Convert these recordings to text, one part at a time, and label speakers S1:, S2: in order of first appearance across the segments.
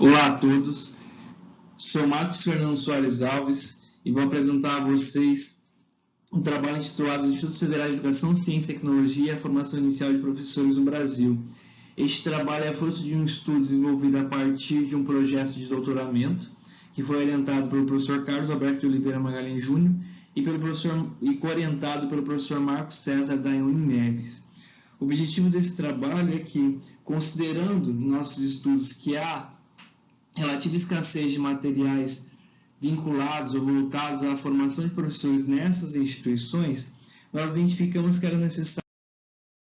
S1: Olá a todos, sou Marcos Fernando Soares Alves e vou apresentar a vocês um trabalho intitulado Institutos Federais de Educação, Ciência e Tecnologia e a Formação Inicial de Professores no Brasil. Este trabalho é fruto de um estudo desenvolvido a partir de um projeto de doutoramento que foi orientado pelo professor Carlos Alberto de Oliveira Magalhães Júnior e coorientado pelo professor Marcos César Daione Neves. O objetivo desse trabalho é que, considerando nossos estudos que há relativa escassez de materiais vinculados ou voltados à formação de professores nessas instituições, nós identificamos que era necessário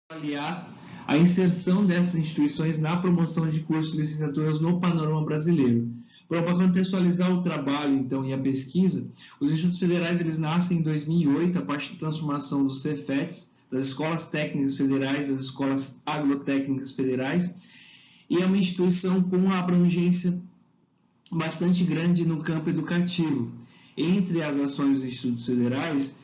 S1: avaliar a inserção dessas instituições na promoção de cursos de licenciaturas no panorama brasileiro. Para contextualizar o trabalho, então, e a pesquisa, os institutos federais eles nascem em 2008 a partir da transformação dos Cefetes, das escolas técnicas federais, das escolas agrotécnicas federais, e é uma instituição com uma abrangência bastante grande no campo educativo. Entre as ações dos institutos federais,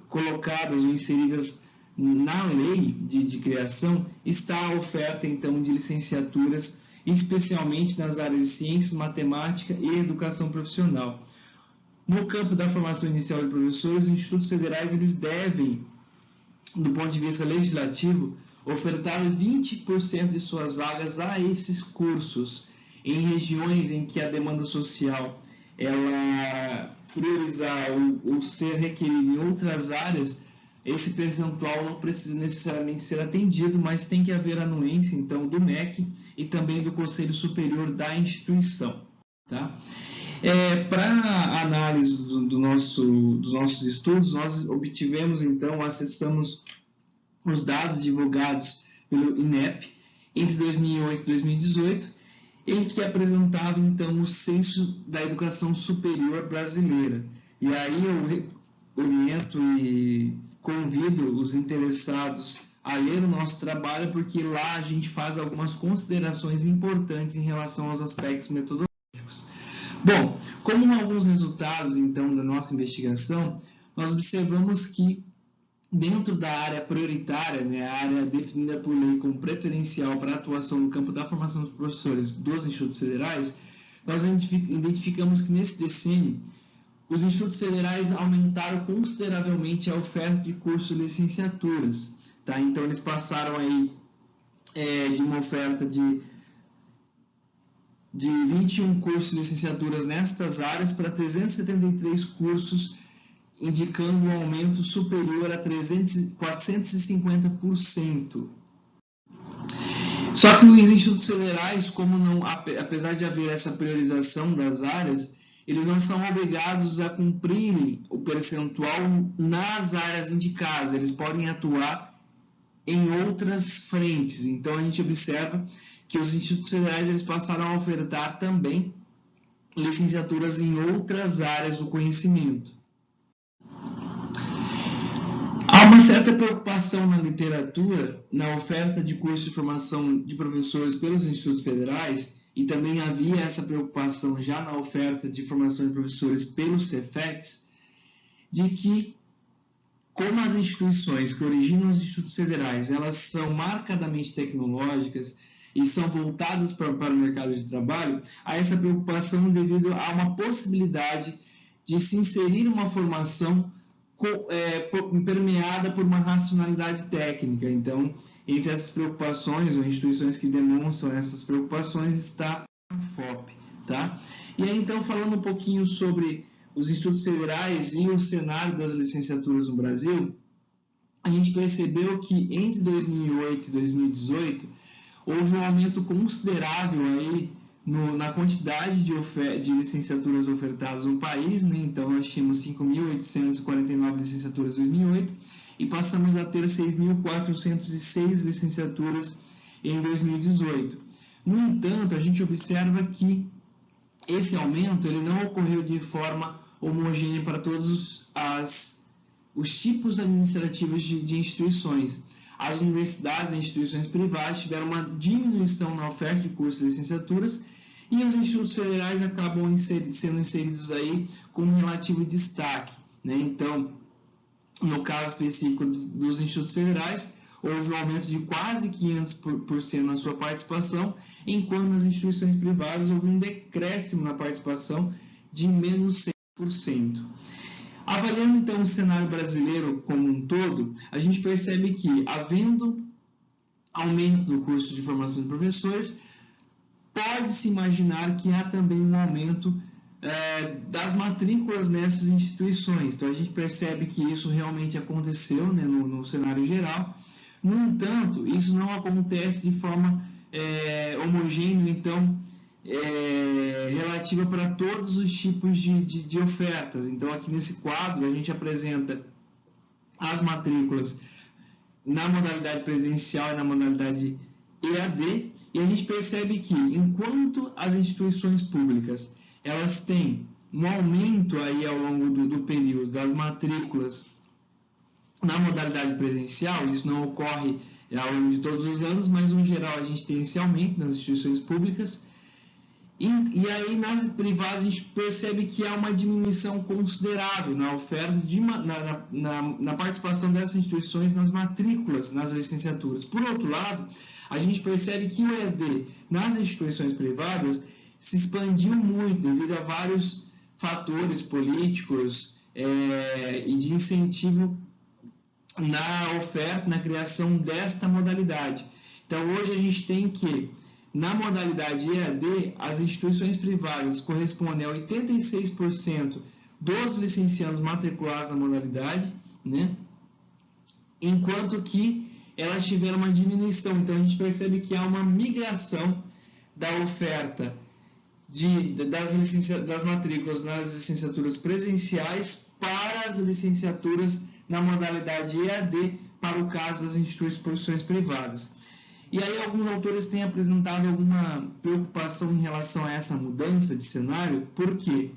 S1: colocadas ou inseridas na lei de criação, está a oferta, então, de licenciaturas, especialmente nas áreas de ciências, matemática e educação profissional. No campo da formação inicial de professores, os institutos federais eles devem, do ponto de vista legislativo, ofertar 20% de suas vagas a esses cursos, em regiões em que a demanda social ela priorizar ou ser requerida em outras áreas, esse percentual não precisa necessariamente ser atendido, mas tem que haver anuência, então, do MEC e também do Conselho Superior da instituição. Tá? Para análise dos nossos estudos, nós obtivemos, então, acessamos os dados divulgados pelo INEP entre 2008 e 2018, em que apresentava, então, o Censo da Educação Superior Brasileira. E aí eu oriento e convido os interessados a ler o nosso trabalho, porque lá a gente faz algumas considerações importantes em relação aos aspectos metodológicos. Bom, como alguns resultados, então, da nossa investigação, nós observamos que dentro da área prioritária, a área definida por lei como preferencial para a atuação no campo da formação dos professores dos institutos federais, nós identificamos que nesse decênio, os institutos federais aumentaram consideravelmente a oferta de cursos de licenciaturas. Tá? Então, eles passaram aí de uma oferta de 21 cursos de licenciaturas nestas áreas para 373 cursos, indicando um aumento superior a 450%. Só que os institutos federais, apesar de haver essa priorização das áreas, eles não são obrigados a cumprirem o percentual nas áreas indicadas, eles podem atuar em outras frentes. Então, a gente observa que os institutos federais eles passaram a ofertar também licenciaturas em outras áreas do conhecimento. Há uma certa preocupação na literatura, na oferta de cursos de formação de professores pelos institutos federais, e também havia essa preocupação já na oferta de formação de professores pelos Cefetes, de que, como as instituições que originam os institutos federais, elas são marcadamente tecnológicas e são voltadas para o mercado de trabalho, há essa preocupação devido a uma possibilidade de se inserir uma formação permeada por uma racionalidade técnica. Então, entre essas preocupações, ou instituições que demonstram essas preocupações, está a FOP. Tá? E aí, então, falando um pouquinho sobre os institutos federais e o cenário das licenciaturas no Brasil, a gente percebeu que entre 2008 e 2018, houve um aumento considerável aí na quantidade de licenciaturas ofertadas no país, né? Então nós tínhamos 5.849 licenciaturas em 2008 e passamos a ter 6.406 licenciaturas em 2018. No entanto, a gente observa que esse aumento ele não ocorreu de forma homogênea para todos os tipos administrativos de instituições. As universidades e instituições privadas tiveram uma diminuição na oferta de cursos de licenciaturas e os institutos federais acabam sendo inseridos aí com um relativo destaque. Né? Então, no caso específico dos institutos federais, houve um aumento de quase 500% na sua participação, enquanto nas instituições privadas houve um decréscimo na participação de menos 6%. Avaliando então o cenário brasileiro como um todo, a gente percebe que, havendo aumento do custo de formação de professores, pode-se imaginar que há também um aumento das matrículas nessas instituições. Então, a gente percebe que isso realmente aconteceu, né, no cenário geral. No entanto, isso não acontece de forma homogênea, então, relativa para todos os tipos de ofertas. Então, aqui nesse quadro, a gente apresenta as matrículas na modalidade presencial e na modalidade EAD, e a gente percebe que, enquanto as instituições públicas elas têm um aumento aí ao longo do período das matrículas na modalidade presencial, isso não ocorre ao longo de todos os anos, mas no geral a gente tem esse aumento nas instituições públicas, e aí nas privadas a gente percebe que há uma diminuição considerável na oferta, na participação dessas instituições nas matrículas, nas licenciaturas. Por outro lado, a gente percebe que o EAD nas instituições privadas se expandiu muito devido a vários fatores políticos e de incentivo na oferta, na criação desta modalidade. Então, hoje a gente tem que, na modalidade EAD, as instituições privadas correspondem a 86% dos licenciados matriculados na modalidade, né? Enquanto que elas tiveram uma diminuição. Então, a gente percebe que há uma migração da oferta das matrículas nas licenciaturas presenciais para as licenciaturas na modalidade EAD, para o caso das instituições privadas. E aí alguns autores têm apresentado alguma preocupação em relação a essa mudança de cenário, porque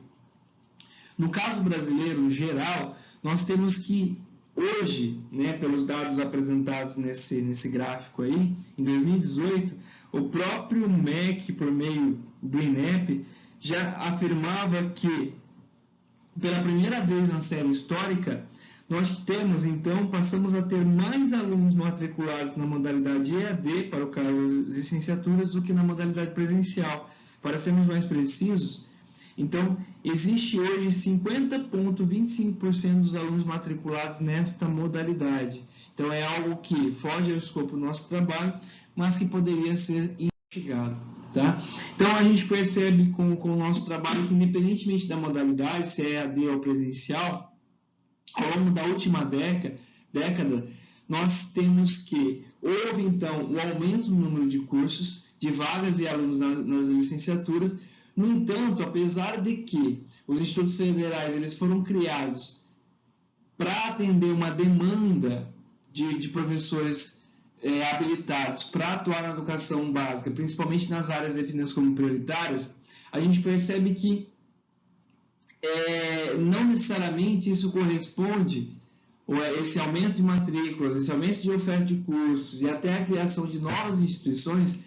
S1: no caso brasileiro, em geral, nós temos que hoje, né, pelos dados apresentados nesse gráfico aí, em 2018, o próprio MEC, por meio do INEP, já afirmava que, pela primeira vez na série histórica, nós passamos a ter mais alunos matriculados na modalidade EAD, para o caso das licenciaturas, do que na modalidade presencial. Para sermos mais precisos, então, existe hoje 50,25% dos alunos matriculados nesta modalidade. Então, é algo que foge ao escopo do nosso trabalho, mas que poderia ser investigado. Tá? Então, a gente percebe com o nosso trabalho que, independentemente da modalidade, se é EAD ou presencial, ao longo da última década, nós temos que houve, então, o aumento no número de cursos, de vagas e alunos nas licenciaturas. No entanto, apesar de que os institutos federais eles foram criados para atender uma demanda de professores habilitados para atuar na educação básica, principalmente nas áreas definidas como prioritárias, a gente percebe que não necessariamente isso corresponde, esse aumento de matrículas, esse aumento de oferta de cursos e até a criação de novas instituições,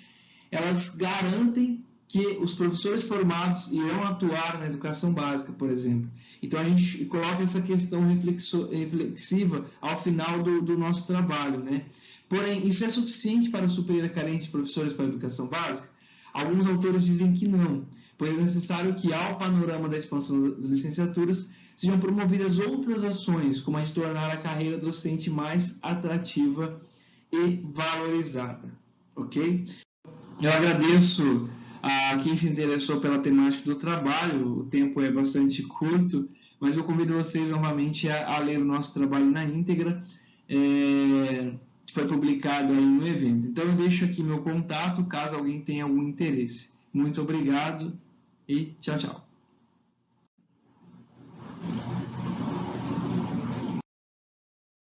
S1: elas garantem que os professores formados irão atuar na educação básica, por exemplo. Então, a gente coloca essa questão reflexiva ao final do nosso trabalho, né? Porém, isso é suficiente para suprir a carência de professores para a educação básica? Alguns autores dizem que não, pois é necessário que, ao panorama da expansão das licenciaturas, sejam promovidas outras ações, como a de tornar a carreira docente mais atrativa e valorizada. Ok? Eu agradeço a quem se interessou pela temática do trabalho, o tempo é bastante curto, mas eu convido vocês novamente a ler o nosso trabalho na íntegra, que foi publicado aí no evento. Então eu deixo aqui meu contato, caso alguém tenha algum interesse. Muito obrigado e tchau, tchau.